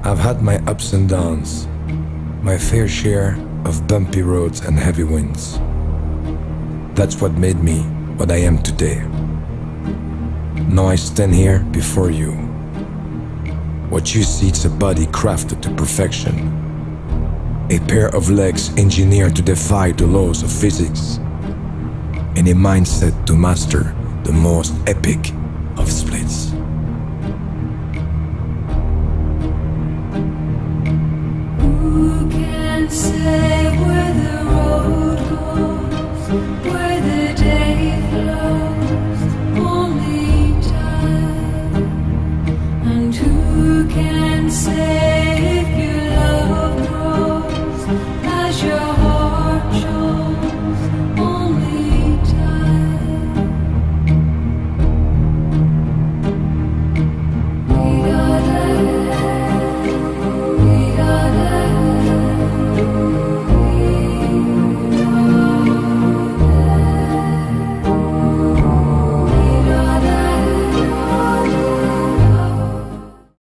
I've had my ups and downs, my fair share of bumpy roads and heavy winds. That's what made me what I am today. Now I stand here before you. What you see is a body crafted to perfection, a pair of legs engineered to defy the laws of physics, and a mindset to master the most epic of splits. Who can say where the road goes, where the day flows? Only time. And who can say